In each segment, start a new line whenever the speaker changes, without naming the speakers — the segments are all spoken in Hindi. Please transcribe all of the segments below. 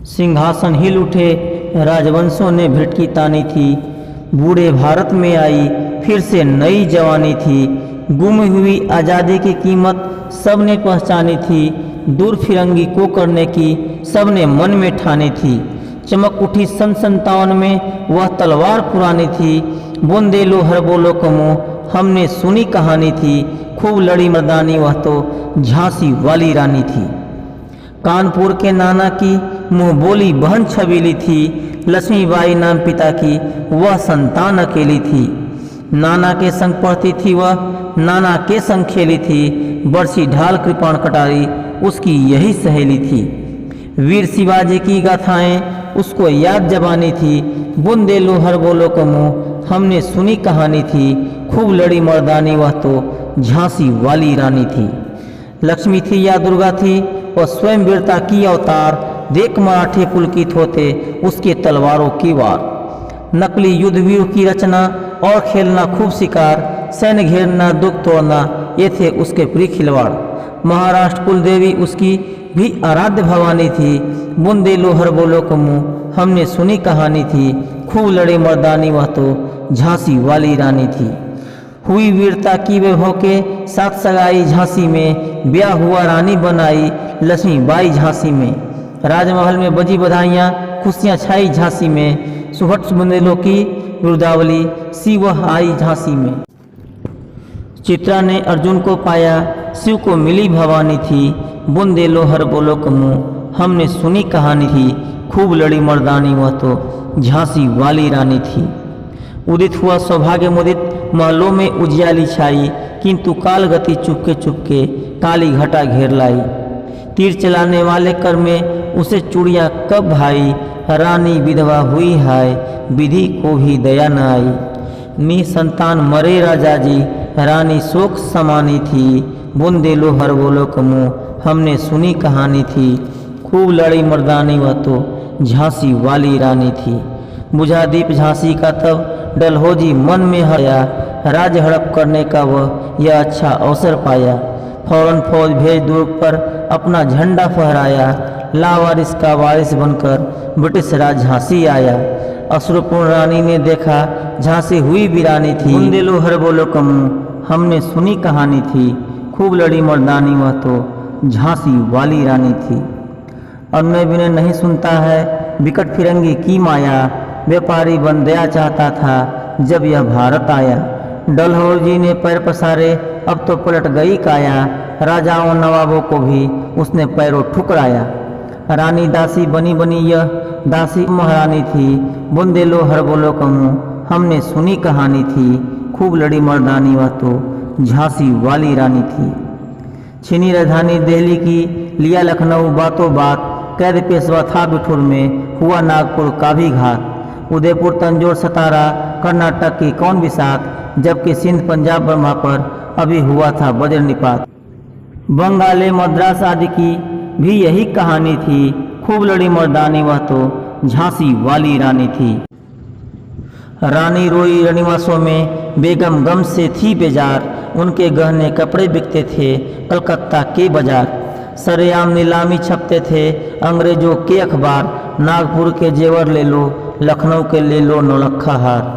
सिंहासन हिल उठे, राजवंशों ने भिड़की तानी थी। बूढ़े भारत में आई फिर से नई जवानी थी। गुम हुई आज़ादी की कीमत सबने पहचानी थी। दूर फिरंगी को करने की सबने मन में ठानी थी। चमक उठी सन 57 में वह तलवार पुरानी थी। बुंदेलो हर बोलो कमो हमने सुनी कहानी थी। खूब लड़ी मर्दानी वह तो झांसी वाली रानी थी। कानपुर के नाना की मुँह बोली बहन छबीली थी। लक्ष्मीबाई नाम पिता की वह संतान अकेली थी। नाना के संग पढ़ती थी वह, नाना के संग खेली थी। बरसी ढाल कृपाण कटारी उसकी यही सहेली थी। वीर शिवाजी की गाथाएं उसको याद जबानी थी। बुंदेलो हर बोलो कमो हमने सुनी कहानी थी। खूब लड़ी मर्दानी वह तो झांसी वाली रानी थी। लक्ष्मी थी या दुर्गा थी वह स्वयं वीरता की अवतार। देख मराठे पुलकित होते उसके तलवारों की वार। नकली युद्ध वीर की रचना और खेलना खूब शिकार। सैन्य घेरना दुख तोड़ना ये थे उसके प्रिय खिलवाड़। महाराष्ट्र कुल देवी उसकी भी आराध्य भवानी थी। बुंदेलो हर बोलो कमो हमने सुनी कहानी थी। खूब लड़े मर्दानी वह तो झांसी वाली रानी थी। हुई वीरता की वैभव के साथ सगाई झांसी में। ब्याह हुआ रानी बनाई लक्ष्मीबाई झांसी में। राजमहल में बजी बधाइयाँ खुशियाँ छाई झांसी में। सुहट बुंदेलो की रुदावली सी वह आई झांसी में। चित्रा ने अर्जुन को पाया शिव को मिली भवानी थी। बुंदेलो हर बोलो कमो हमने सुनी कहानी थी। खूब लड़ी मर्दानी वह तो झांसी वाली रानी थी। उदित हुआ सौभाग्य मुदित महलों में उजियाली छाई। किंतु काल गति चुपके चुपके काली घटा घेर लाई। तीर चलाने वाले कर में उसे चूड़ियाँ कब भाई। रानी विधवा हुई हाय विधि को भी दया न आई। निसंतान मरे राजा जी रानी शोक समानी थी। बुंदेलो हर बोलो कमो हमने सुनी कहानी थी। खूब लड़ी मर्दानी वह तो झांसी वाली रानी थी। बुझा दीप झांसी का तब डलहौजी मन में हया। राज हड़प करने का वह यह अच्छा अवसर पाया। फौरन फौज भेज दुर्ग पर अपना झंडा फहराया। लावारिस का वारिस बनकर ब्रिटिश राज झांसी आया। अश्रुपूर्ण रानी ने देखा झांसी हुई वीरानी थी। बुंदेलो हर बोलो कमो हमने सुनी कहानी थी। खूब लड़ी मर्दानी वह तो झांसी वाली रानी थी। अन्य विनय नहीं सुनता है विकट फिरंगी की माया। व्यापारी बन दया चाहता था जब यह भारत आया। डलहौजी ने पैर पसारे अब तो पलट गई काया। राजाओं नवाबों को भी उसने पैरों ठुकराया। रानी दासी बनी बनी यह दासी महारानी थी। बुंदेलो हर बोलो कमो हमने सुनी कहानी थी। खूब लड़ी मर्दानी वह तो झांसी वाली रानी थी। छीनी राजधानी दिल्ली की लिया लखनऊ बातों बात। कैद पेशवा था बिठूर में हुआ नागपुर का भी घात। उदयपुर तंजौर सतारा कर्नाटक की कौन बिसात। जबकि सिंध पंजाब बर्मा पर अभी हुआ था वज्र निपात। बंगाले मद्रास आदि की भी यही कहानी थी। खूब लड़ी मर्दानी वह तो झांसी वाली रानी थी। रानी रोई रनिवासों में बेगम गम से थी बेजार। उनके गहने कपड़े बिकते थे कलकत्ता के बाजार। सरेआम नीलामी छपते थे अंग्रेजों के अखबार। नागपुर के जेवर ले लो लखनऊ के ले लो नौलखा हार।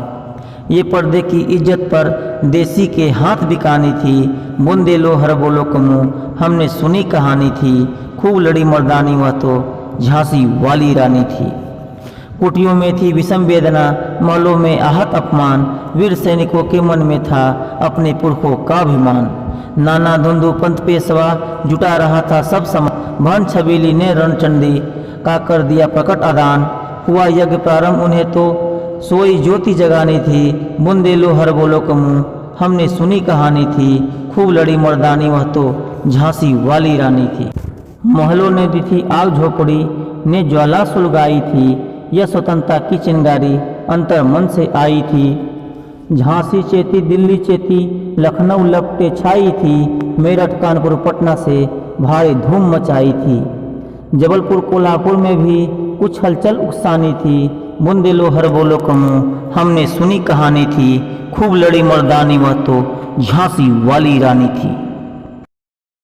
ये पर्दे की इज्जत पर देसी के हाथ बिकानी थी। बुंदेलो हर बोलो कमो हमने सुनी कहानी थी। खूब लड़ी मर्दानी वह तो झांसी वाली रानी थी। कुटियों में थी विषम वेदना महलों में आहत अपमान। वीर सैनिकों के मन में था अपने पुरखों का अभिमान। नाना धुंधु पंत पेशवा जुटा रहा था सब समान। भन छबीली ने रणचंडी का कर दिया प्रकट आदान। हुआ यज्ञ प्रारंभ उन्हें तो सोई ज्योति जगानी थी। बुंदेलो हर बोलो कमो हमने सुनी कहानी थी। खूब लड़ी मर्दानी वह तो झांसी वाली रानी थी। महलों ने दी थी आग झोपड़ी ने ज्वाला सुलगाई थी। यह स्वतंत्रता की चिंगारी अंतर मन से आई थी। झांसी चेती दिल्ली चेती लखनऊ लपटे छाई थी। मेरठ कानपुर पटना से भारी धूम मचाई थी। जबलपुर कोल्हापुर में भी कुछ हलचल उकसानी थी। बुंदेलो हर बोलो कमो हमने सुनी कहानी थी। खूब लड़ी मर्दानी वह तो झांसी वाली रानी थी।